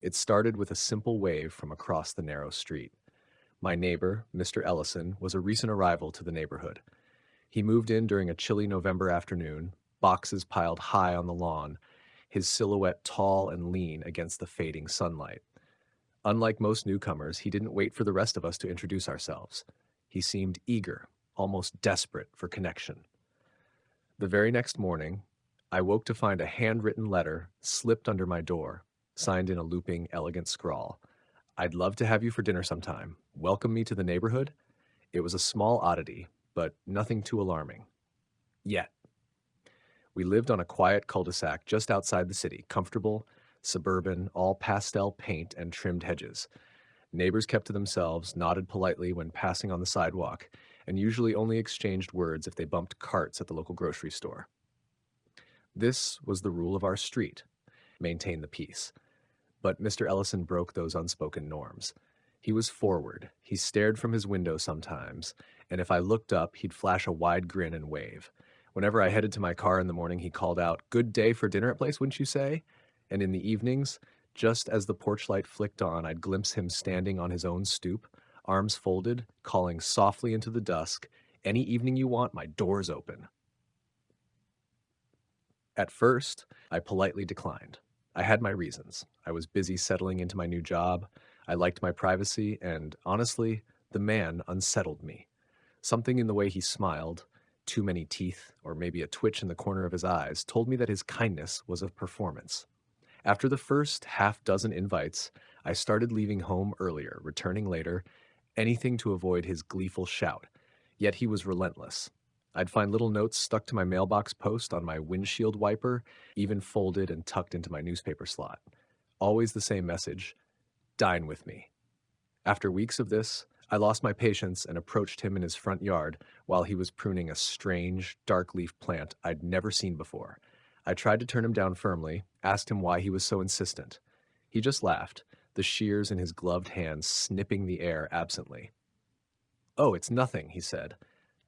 It started with a simple wave from across the narrow street. My neighbor, Mr. Ellison, was a recent arrival to the neighborhood. He moved in during a chilly November afternoon, boxes piled high on the lawn, his silhouette tall and lean against the fading sunlight. Unlike most newcomers, he didn't wait for the rest of us to introduce ourselves. He seemed eager, almost desperate for connection. The very next morning, I woke to find a handwritten letter slipped under my door, signed in a looping, elegant scrawl. "I'd love to have you for dinner sometime. Welcome me to the neighborhood." It was a small oddity, but nothing too alarming. Yet. We lived on a quiet cul-de-sac just outside the city, comfortable, suburban, all pastel paint and trimmed hedges. Neighbors kept to themselves, nodded politely when passing on the sidewalk, and usually only exchanged words if they bumped carts at the local grocery store. This was the rule of our street: maintain the peace. But Mr. Ellison broke those unspoken norms. He was forward, he stared from his window sometimes, and if I looked up, he'd flash a wide grin and wave. Whenever I headed to my car in the morning, he called out, "Good day for dinner at place, wouldn't you say?" And in the evenings, just as the porch light flicked on, I'd glimpse him standing on his own stoop, arms folded, calling softly into the dusk, "Any evening you want, my door's open." At first, I politely declined. I had my reasons. I was busy settling into my new job. I liked my privacy, and honestly, the man unsettled me. Something in the way he smiled, too many teeth, or maybe a twitch in the corner of his eyes, told me that his kindness was a performance. After the first half dozen invites, I started leaving home earlier, returning later, anything to avoid his gleeful shout. Yet he was relentless. I'd find little notes stuck to my mailbox post on my windshield wiper, even folded and tucked into my newspaper slot. Always the same message: dine with me. After weeks of this, I lost my patience and approached him in his front yard while he was pruning a strange, dark leaf plant I'd never seen before. I tried to turn him down firmly, asked him why he was so insistent. He just laughed, the shears in his gloved hands snipping the air absently. "Oh, it's nothing," he said.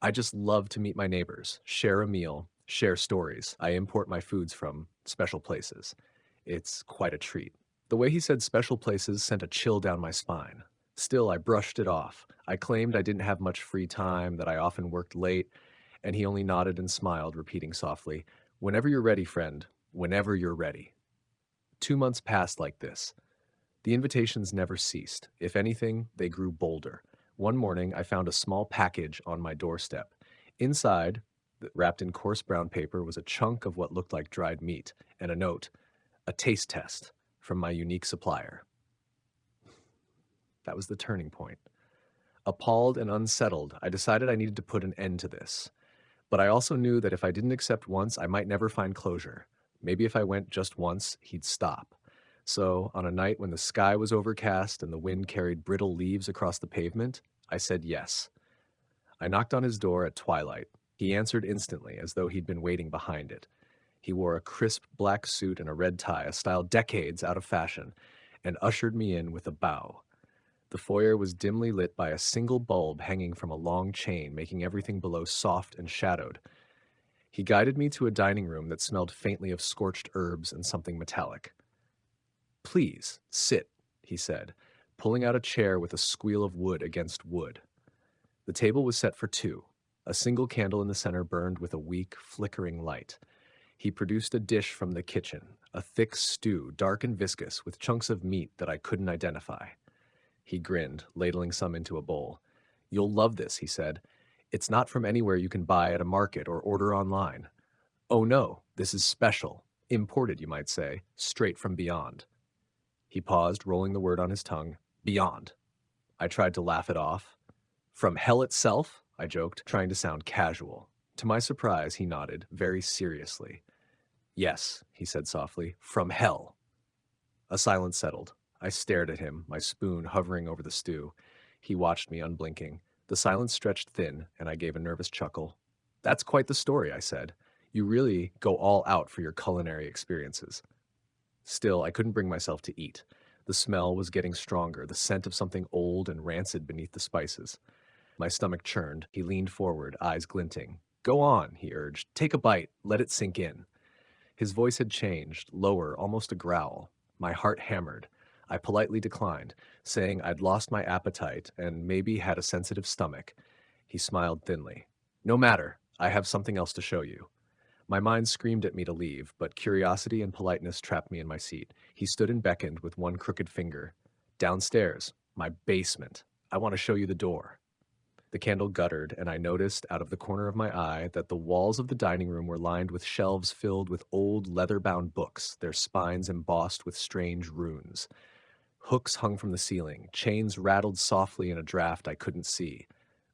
"I just love to meet my neighbors, share a meal, share stories. I import my foods from special places. It's quite a treat." The way he said special places sent a chill down my spine. Still, I brushed it off. I claimed I didn't have much free time, that I often worked late, and he only nodded and smiled, repeating softly, "Whenever you're ready, friend, whenever you're ready." 2 months passed like this. The invitations never ceased. If anything, they grew bolder. One morning, I found a small package on my doorstep. Inside, wrapped in coarse brown paper, was a chunk of what looked like dried meat and a note, "A taste test from my unique supplier." That was the turning point. Appalled and unsettled, I decided I needed to put an end to this. But I also knew that if I didn't accept once, I might never find closure. Maybe if I went just once, he'd stop. So, on a night when the sky was overcast and the wind carried brittle leaves across the pavement, I said yes. I knocked on his door at twilight. He answered instantly, as though he'd been waiting behind it. He wore a crisp black suit and a red tie, a style decades out of fashion, and ushered me in with a bow. The foyer was dimly lit by a single bulb hanging from a long chain, making everything below soft and shadowed. He guided me to a dining room that smelled faintly of scorched herbs and something metallic. "Please, sit," he said, pulling out a chair with a squeal of wood against wood. The table was set for two. A single candle in the center burned with a weak, flickering light. He produced a dish from the kitchen, a thick stew, dark and viscous, with chunks of meat that I couldn't identify. He grinned, ladling some into a bowl. "You'll love this," he said. "It's not from anywhere you can buy at a market or order online. Oh no, this is special. Imported, you might say, straight from beyond." He paused, rolling the word on his tongue. "Beyond." I tried to laugh it off. "From hell itself?" I joked, trying to sound casual. To my surprise, he nodded, very seriously. "Yes," he said softly, "from hell." A silence settled. I stared at him, my spoon hovering over the stew. He watched me, unblinking. The silence stretched thin, and I gave a nervous chuckle. "That's quite the story," I said. "You really go all out for your culinary experiences." Still, I couldn't bring myself to eat. The smell was getting stronger, the scent of something old and rancid beneath the spices. My stomach churned. He leaned forward, eyes glinting. "Go on," he urged. "Take a bite. Let it sink in." His voice had changed, lower, almost a growl. My heart hammered. I politely declined, saying I'd lost my appetite and maybe had a sensitive stomach. He smiled thinly. No matter, I have something else to show you. My mind screamed at me to leave, but curiosity and politeness trapped me in my seat. He stood and beckoned with one crooked finger. Downstairs, my basement. I want to show you the door. The candle guttered, and I noticed out of the corner of my eye that the walls of the dining room were lined with shelves filled with old leather-bound books, their spines embossed with strange runes. Hooks hung from the ceiling, chains rattled softly in a draft I couldn't see.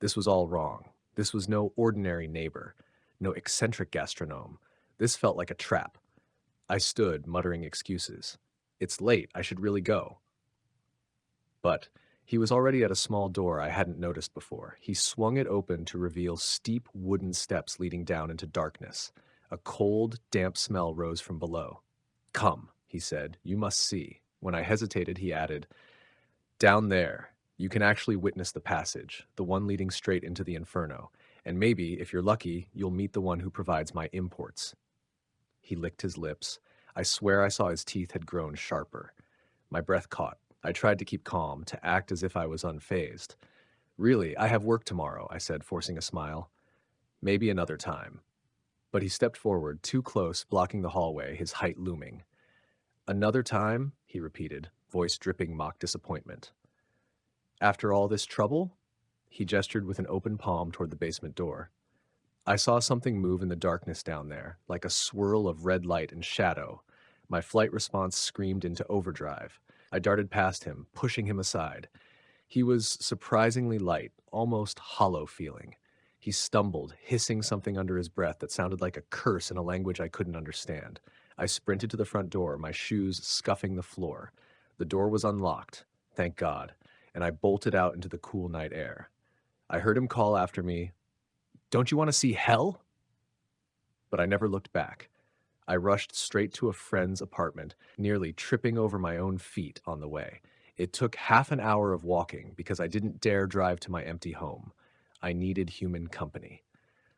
This was all wrong. This was no ordinary neighbor, no eccentric gastronome. This felt like a trap. I stood, muttering excuses. It's late, I should really go. But he was already at a small door I hadn't noticed before. He swung it open to reveal steep wooden steps leading down into darkness. A cold, damp smell rose from below. Come, he said, you must see. When I hesitated, he added, down there, you can actually witness the passage, the one leading straight into the inferno, and maybe, if you're lucky, you'll meet the one who provides my imports. He licked his lips. I swear I saw his teeth had grown sharper. My breath caught. I tried to keep calm, to act as if I was unfazed. Really, I have work tomorrow, I said, forcing a smile. Maybe another time. But he stepped forward, too close, blocking the hallway, his height looming. Another time, he repeated, voice dripping mock disappointment. After all this trouble? He gestured with an open palm toward the basement door. I saw something move in the darkness down there, like a swirl of red light and shadow. My flight response screamed into overdrive. I darted past him, pushing him aside. He was surprisingly light, almost hollow feeling. He stumbled, hissing something under his breath that sounded like a curse in a language I couldn't understand. I sprinted to the front door, my shoes scuffing the floor. The door was unlocked, thank God, and I bolted out into the cool night air. I heard him call after me, "Don't you want to see hell?" But I never looked back. I rushed straight to a friend's apartment, nearly tripping over my own feet on the way. It took half an hour of walking because I didn't dare drive to my empty home. I needed human company.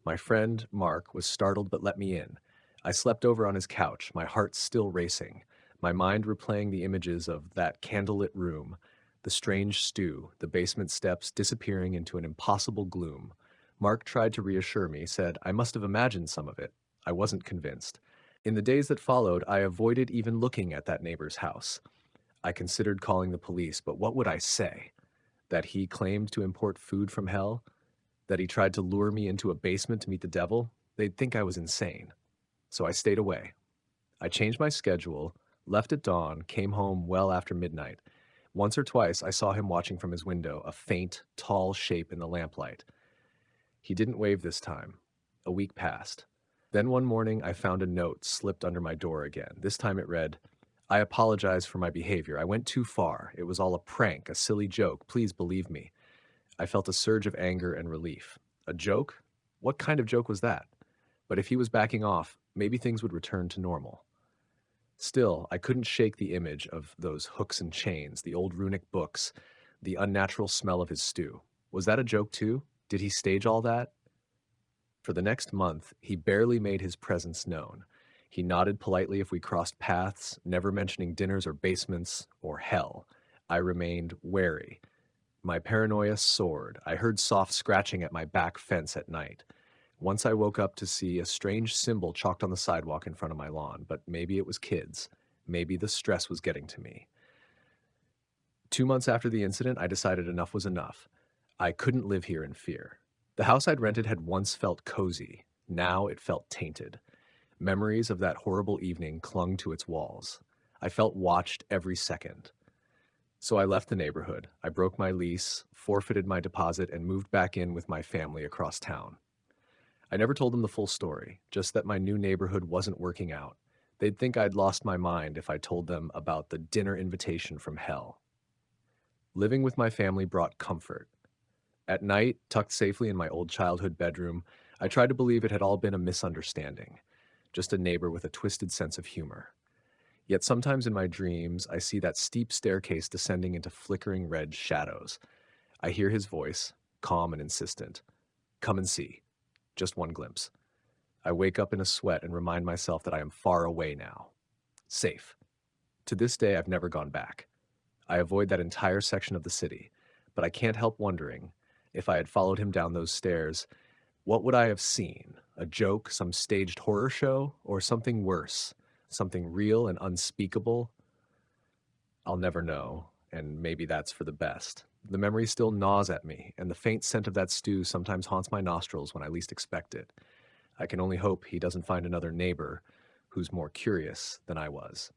My friend, Mark, was startled but let me in. I slept over on his couch, my heart still racing, my mind replaying the images of that candlelit room, the strange stew, the basement steps disappearing into an impossible gloom. Mark tried to reassure me, said I must have imagined some of it. I wasn't convinced. In the days that followed, I avoided even looking at that neighbor's house. I considered calling the police, but what would I say? That he claimed to import food from hell? That he tried to lure me into a basement to meet the devil? They'd think I was insane. So I stayed away. I changed my schedule, left at dawn, came home well after midnight. Once or twice, I saw him watching from his window, a faint, tall shape in the lamplight. He didn't wave this time. A week passed. Then one morning, I found a note slipped under my door again. This time it read, I apologize for my behavior. I went too far. It was all a prank, a silly joke. Please believe me. I felt a surge of anger and relief. A joke? What kind of joke was that? But if he was backing off, maybe things would return to normal. Still, I couldn't shake the image of those hooks and chains, the old runic books, the unnatural smell of his stew. Was that a joke too? Did he stage all that? For the next month, he barely made his presence known. He nodded politely if we crossed paths, never mentioning dinners or basements or hell. I remained wary. My paranoia soared. I heard soft scratching at my back fence at night. Once I woke up to see a strange symbol chalked on the sidewalk in front of my lawn, but maybe it was kids. Maybe the stress was getting to me. 2 months after the incident, I decided enough was enough. I couldn't live here in fear. The house I'd rented had once felt cozy. Now it felt tainted. Memories of that horrible evening clung to its walls. I felt watched every second. So I left the neighborhood. I broke my lease, forfeited my deposit, and moved back in with my family across town. I never told them the full story, just that my new neighborhood wasn't working out. They'd think I'd lost my mind if I told them about the dinner invitation from hell. Living with my family brought comfort. At night, tucked safely in my old childhood bedroom, I tried to believe it had all been a misunderstanding, just a neighbor with a twisted sense of humor. Yet sometimes in my dreams, I see that steep staircase descending into flickering red shadows. I hear his voice, calm and insistent. Come and see. Just one glimpse. I wake up in a sweat and remind myself that I am far away now. Safe. To this day, I've never gone back. I avoid that entire section of the city, but I can't help wondering, if I had followed him down those stairs, what would I have seen? A joke, some staged horror show, or something worse? Something real and unspeakable? I'll never know, and maybe that's for the best. The memory still gnaws at me, and the faint scent of that stew sometimes haunts my nostrils when I least expect it. I can only hope he doesn't find another neighbor who's more curious than I was.